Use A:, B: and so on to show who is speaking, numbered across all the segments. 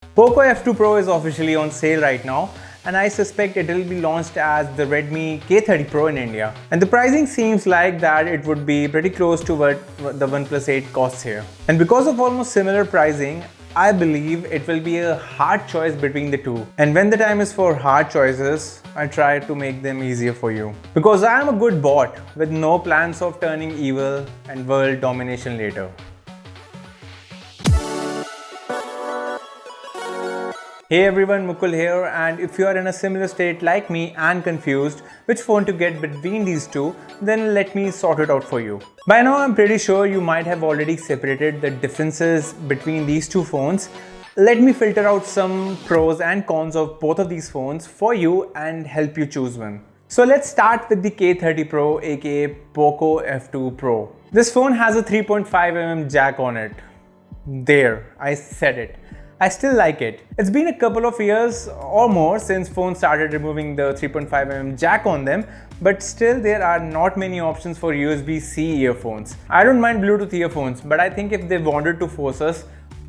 A: Poco F2 Pro is officially on sale right now, and I suspect it will be launched as the Redmi K30 Pro in India. And the pricing seems like that it would be pretty close to what the OnePlus 8 costs here. And because of almost similar pricing, I believe it will be a hard choice between the two. And when the time is for hard choices, I try to make them easier for you. Because I am a good bot with no plans of turning evil and world domination later. Hey everyone, Mukul here, and if you are in a similar state like me and confused which phone to get between these two, then let me sort it out for you. By now I'm pretty sure you might have already separated the differences between these two phones. Let me filter out some pros and cons of both of these phones for you and help you choose one. So let's start with the K30 Pro aka Poco F2 Pro. This phone has a 3.5mm jack on it. There, I said it. I still like it. It's been a couple of years or more since phones started removing the 3.5mm jack on them, but still there are not many options for USB-C earphones. I don't mind Bluetooth earphones, but I think if they wanted to force us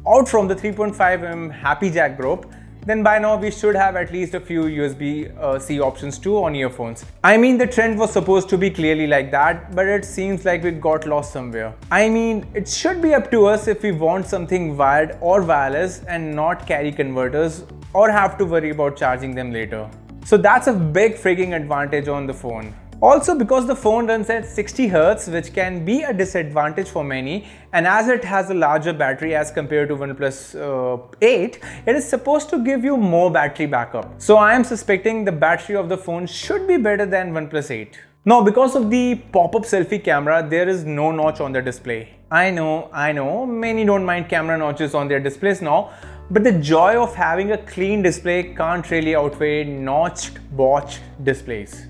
A: out from the 3.5mm happy jack group, then by now we should have at least a few USB-C options too on earphones. I mean, the trend was supposed to be clearly like that, but it seems like we got lost somewhere. I mean, it should be up to us if we want something wired or wireless and not carry converters or have to worry about charging them later. So that's a big freaking advantage on the phone. Also, because the phone runs at 60Hz, which can be a disadvantage for many, and as it has a larger battery as compared to OnePlus 8, it is supposed to give you more battery backup. So I am suspecting the battery of the phone should be better than OnePlus 8. Now, because of the pop-up selfie camera, there is no notch on the display. I know, many don't mind camera notches on their displays now, but the joy of having a clean display can't really outweigh notched, botched displays.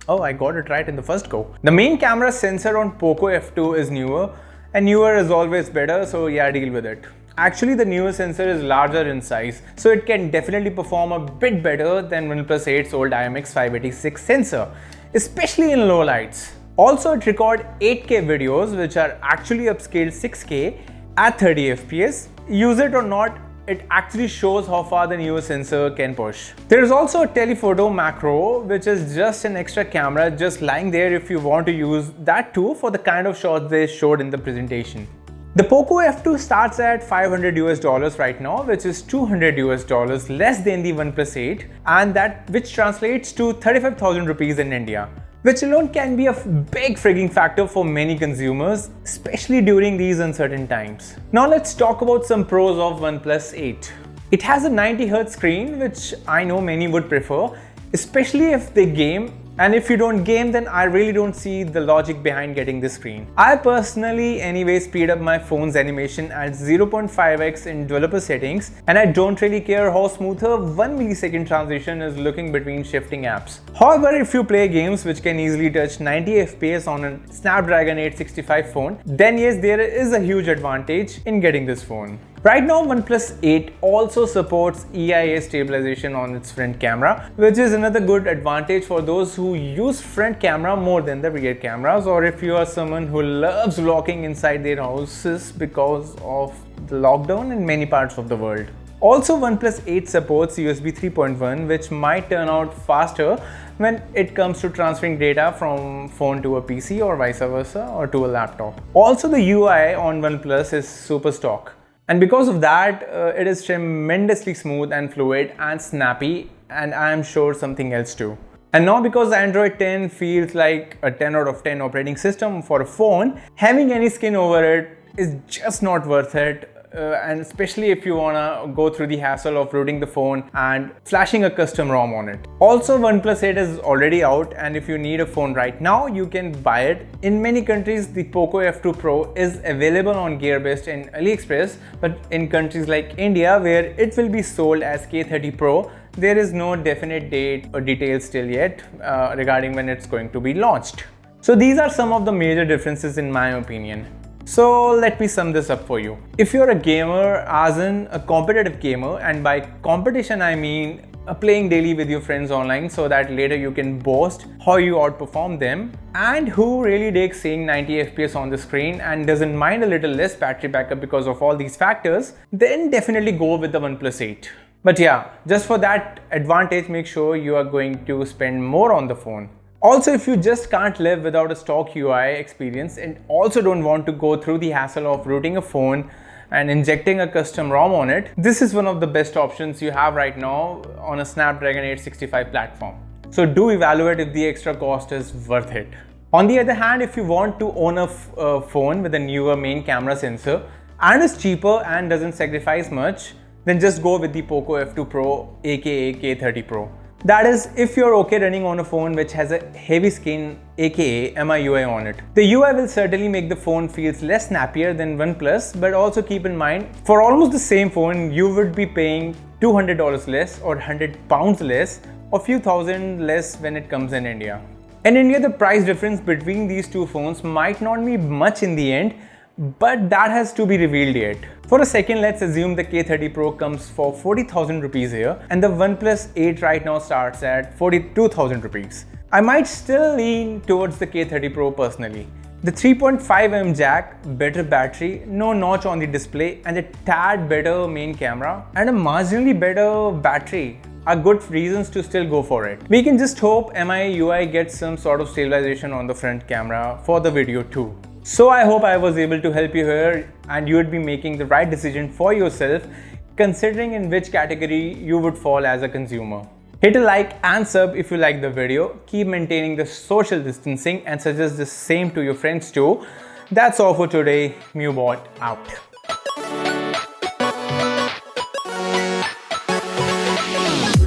A: Oh, I got it right in the first go. The main camera sensor on Poco F2 is newer, and newer is always better, so yeah, deal with it. Actually, the newer sensor is larger in size, so it can definitely perform a bit better than OnePlus 8's old IMX586 sensor, especially in low lights. Also, it records 8K videos, which are actually upscaled 6K at 30 FPS. Use it or not, it actually shows how far the newer sensor can push. There is also a telephoto macro, which is just an extra camera just lying there if you want to use that too for the kind of shots they showed in the presentation. The Poco F2 starts at $500 right now, which is $200 less than the OnePlus 8, and which translates to 35,000 rupees in India, which alone can be a big frigging factor for many consumers, especially during these uncertain times. Now let's talk about some pros of OnePlus 8. It has a 90Hz screen, which I know many would prefer, especially if they game. And if you don't game, then I really don't see the logic behind getting this screen. I personally anyway speed up my phone's animation at 0.5x in developer settings, and I don't really care how smooth a 1 millisecond transition is looking between shifting apps. However, if you play games which can easily touch 90 FPS on a Snapdragon 865 phone, then yes, there is a huge advantage in getting this phone. Right now, OnePlus 8 also supports EIA stabilization on its front camera, which is another good advantage for those who use front camera more than the rear cameras, or if you are someone who loves locking inside their houses because of the lockdown in many parts of the world. Also, OnePlus 8 supports USB 3.1, which might turn out faster when it comes to transferring data from phone to a PC or vice versa, or to a laptop. Also, the UI on OnePlus is super stock. And because of that, it is tremendously smooth and fluid and snappy, and I am sure something else too. And now, because Android 10 feels like a 10 out of 10 operating system for a phone, having any skin over it is just not worth it. And especially if you wanna go through the hassle of rooting the phone and flashing a custom ROM on it. Also, OnePlus 8 is already out, and if you need a phone right now, you can buy it. In many countries, the Poco F2 Pro is available on Gearbest in AliExpress, but in countries like India, where it will be sold as K30 Pro, there is no definite date or details still yet regarding when it's going to be launched. So these are some of the major differences in my opinion. So let me sum this up for you. If you're a gamer, as in a competitive gamer, and by competition I mean playing daily with your friends online so that later you can boast how you outperform them, and who really digs seeing 90 FPS on the screen and doesn't mind a little less battery backup because of all these factors, then definitely go with the OnePlus 8. But yeah, just for that advantage, make sure you are going to spend more on the phone. Also, if you just can't live without a stock UI experience and also don't want to go through the hassle of rooting a phone and injecting a custom ROM on it, this is one of the best options you have right now on a Snapdragon 865 platform. So do evaluate if the extra cost is worth it. On the other hand, if you want to own a phone with a newer main camera sensor and is cheaper and doesn't sacrifice much, then just go with the Poco F2 Pro aka K30 Pro. That is, if you're okay running on a phone which has a heavy skin aka MIUI on it. The UI will certainly make the phone feels less snappier than OnePlus, but also keep in mind, for almost the same phone you would be paying $200 less or £100 less or few thousand less when it comes in India. In India, the price difference between these two phones might not be much in the end, but that has to be revealed yet. For a second, let's assume the K30 Pro comes for 40,000 rupees here and the OnePlus 8 right now starts at 42,000 rupees. I might still lean towards the K30 Pro personally. The 3.5mm jack, better battery, no notch on the display, and a tad better main camera and a marginally better battery are good reasons to still go for it. We can just hope MIUI gets some sort of stabilization on the front camera for the video too. So I hope I was able to help you here and you would be making the right decision for yourself, considering in which category you would fall as a consumer. Hit a like and sub if you like the video. Keep maintaining the social distancing and suggest the same to your friends too. That's all for today. Mewbot out.